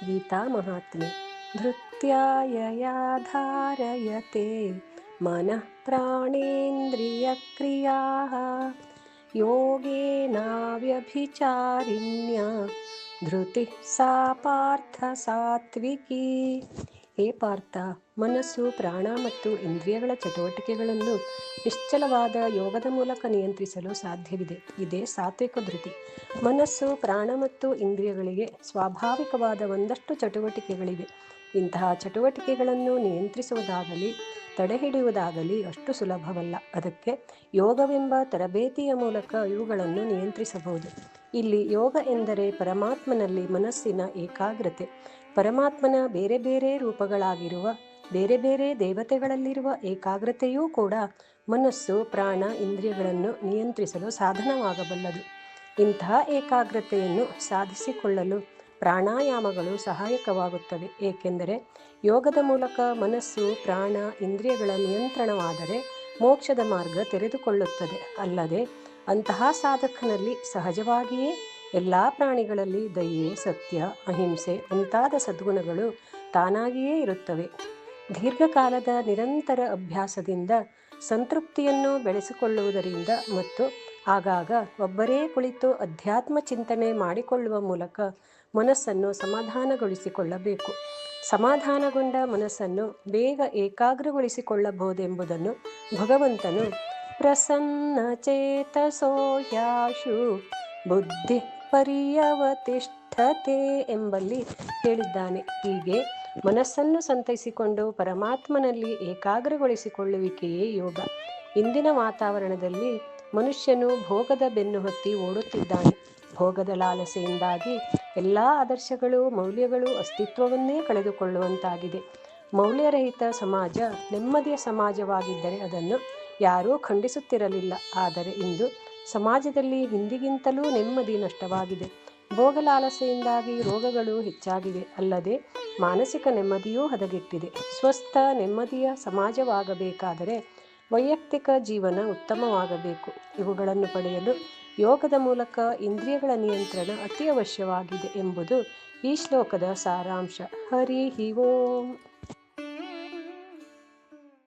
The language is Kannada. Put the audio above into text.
ಗೀತಾ ಮಹಾತ್ಮೆ. ಧೃತ್ಯಾಯಯಾ ಧಾರಯತೆ ಮನಃ ಪ್ರಾಣೇಂದ್ರಿಯಕ್ರಿಯಾಃ ಯೋಗೇನಾವ್ಯಭಿಚಾರಿಣ್ಯಾ ಧೃತಿ ಸಾ ಪಾರ್ಥ ಸಾತ್ವಿಕಿ. ಹೇ ಪಾರ್ಥ, ಮನಸ್ಸು, ಪ್ರಾಣ ಮತ್ತು ಇಂದ್ರಿಯಗಳ ಚಟುವಟಿಕೆಗಳನ್ನು ನಿಶ್ಚಲವಾದ ಯೋಗದ ಮೂಲಕ ನಿಯಂತ್ರಿಸಲು ಸಾಧ್ಯವಿದೆ. ಇದೇ ಸಾತ್ವಿಕ ಧೃತಿ. ಮನಸ್ಸು, ಪ್ರಾಣ ಮತ್ತು ಇಂದ್ರಿಯಗಳಿಗೆ ಸ್ವಾಭಾವಿಕವಾದ ಒಂದಷ್ಟು ಚಟುವಟಿಕೆಗಳಿವೆ. ಇಂತಹ ಚಟುವಟಿಕೆಗಳನ್ನು ನಿಯಂತ್ರಿಸುವುದಾಗಲಿ ತಡೆಹಿಡಿಯುವುದಾಗಲಿ ಅಷ್ಟು ಸುಲಭವಲ್ಲ. ಅದಕ್ಕೆ ಯೋಗವೆಂಬ ತರಬೇತಿಯ ಮೂಲಕ ಇವುಗಳನ್ನು ನಿಯಂತ್ರಿಸಬಹುದು. ಇಲ್ಲಿ ಯೋಗ ಎಂದರೆ ಪರಮಾತ್ಮನಲ್ಲಿ ಮನಸ್ಸಿನ ಏಕಾಗ್ರತೆ. ಪರಮಾತ್ಮನ ಬೇರೆ ಬೇರೆ ರೂಪಗಳಾಗಿರುವ ಬೇರೆ ಬೇರೆ ದೇವತೆಗಳಲ್ಲಿರುವ ಏಕಾಗ್ರತೆಯೂ ಕೂಡ ಮನಸ್ಸು, ಪ್ರಾಣ, ಇಂದ್ರಿಯಗಳನ್ನು ನಿಯಂತ್ರಿಸಲು ಸಾಧನವಾಗಬಲ್ಲದು. ಇಂತಹ ಏಕಾಗ್ರತೆಯನ್ನು ಸಾಧಿಸಿಕೊಳ್ಳಲು ಪ್ರಾಣಾಯಾಮಗಳು ಸಹಾಯಕವಾಗುತ್ತವೆ. ಏಕೆಂದರೆ ಯೋಗದ ಮೂಲಕ ಮನಸ್ಸು, ಪ್ರಾಣ, ಇಂದ್ರಿಯಗಳ ನಿಯಂತ್ರಣವಾದರೆ ಮೋಕ್ಷದ ಮಾರ್ಗ ತೆರೆದುಕೊಳ್ಳುತ್ತದೆ. ಅಲ್ಲದೆ ಅಂತಹ ಸಾಧಕನಲ್ಲಿ ಸಹಜವಾಗಿಯೇ ಎಲ್ಲ ಪ್ರಾಣಿಗಳಲ್ಲಿ ದಯೆ, ಸತ್ಯ, ಅಹಿಂಸೆ ಮುಂತಾದ ಸದ್ಗುಣಗಳು ತಾನಾಗಿಯೇ ಇರುತ್ತವೆ. ದೀರ್ಘಕಾಲದ ನಿರಂತರ ಅಭ್ಯಾಸದಿಂದ ಸಂತೃಪ್ತಿಯನ್ನು ಬೆಳೆಸಿಕೊಳ್ಳುವುದರಿಂದ ಮತ್ತು ಆಗಾಗ ಒಬ್ಬರೇ ಕುಳಿತು ಅಧ್ಯಾತ್ಮ ಚಿಂತನೆ ಮಾಡಿಕೊಳ್ಳುವ ಮೂಲಕ ಮನಸ್ಸನ್ನು ಸಮಾಧಾನಗೊಳಿಸಿಕೊಳ್ಳಬೇಕು. ಸಮಾಧಾನಗೊಂಡ ಮನಸ್ಸನ್ನು ಬೇಗ ಏಕಾಗ್ರಗೊಳಿಸಿಕೊಳ್ಳಬಹುದೆಂಬುದನ್ನು ಭಗವಂತನು ಪ್ರಸನ್ನ ಚೇತಸೋ ಯಾಶು ಬುದ್ಧಿ ಪರ್ಯವತಿಷ್ಠತೆ ಎಂಬಲ್ಲಿ ಹೇಳಿದ್ದಾನೆ. ಹೀಗೆ ಮನಸ್ಸನ್ನು ಸಂತೈಸಿಕೊಂಡು ಪರಮಾತ್ಮನಲ್ಲಿ ಏಕಾಗ್ರಗೊಳಿಸಿಕೊಳ್ಳುವಿಕೆಯೇ ಯೋಗ. ಇಂದಿನ ವಾತಾವರಣದಲ್ಲಿ ಮನುಷ್ಯನು ಭೋಗದ ಬೆನ್ನು ಹತ್ತಿ ಓಡುತ್ತಿದ್ದಾನೆ. ಭೋಗದ ಲಾಲಸೆಯಿಂದಾಗಿ ಎಲ್ಲ ಆದರ್ಶಗಳು, ಮೌಲ್ಯಗಳು ಅಸ್ತಿತ್ವವನ್ನೇ ಕಳೆದುಕೊಳ್ಳುವಂತಾಗಿದೆ. ಮೌಲ್ಯರಹಿತ ಸಮಾಜ ನೆಮ್ಮದಿಯ ಸಮಾಜವಾಗಿದ್ದರೆ ಅದನ್ನು ಯಾರೂ ಖಂಡಿಸುತ್ತಿರಲಿಲ್ಲ. ಆದರೆ ಇಂದು ಸಮಾಜದಲ್ಲಿ ಹಿಂದಿಗಿಂತಲೂ ನೆಮ್ಮದಿ ನಷ್ಟವಾಗಿದೆ. ಭೋಗಲಾಲಸೆಯಿಂದಾಗಿ ರೋಗಗಳು ಹೆಚ್ಚಾಗಿವೆ. ಅಲ್ಲದೆ ಮಾನಸಿಕ ನೆಮ್ಮದಿಯೂ ಹದಗೆಟ್ಟಿದೆ. ಸ್ವಸ್ಥ ನೆಮ್ಮದಿಯ ಸಮಾಜವಾಗಬೇಕಾದರೆ ವೈಯಕ್ತಿಕ ಜೀವನ ಉತ್ತಮವಾಗಬೇಕು. ಇವುಗಳನ್ನು ಪಡೆಯಲು ಯೋಗದ ಮೂಲಕ ಇಂದ್ರಿಯಗಳ ನಿಯಂತ್ರಣ ಅತಿ ಅವಶ್ಯವಾಗಿದೆ ಎಂಬುದು ಈ ಶ್ಲೋಕದ ಸಾರಾಂಶ. ಹರಿ ಓಂ.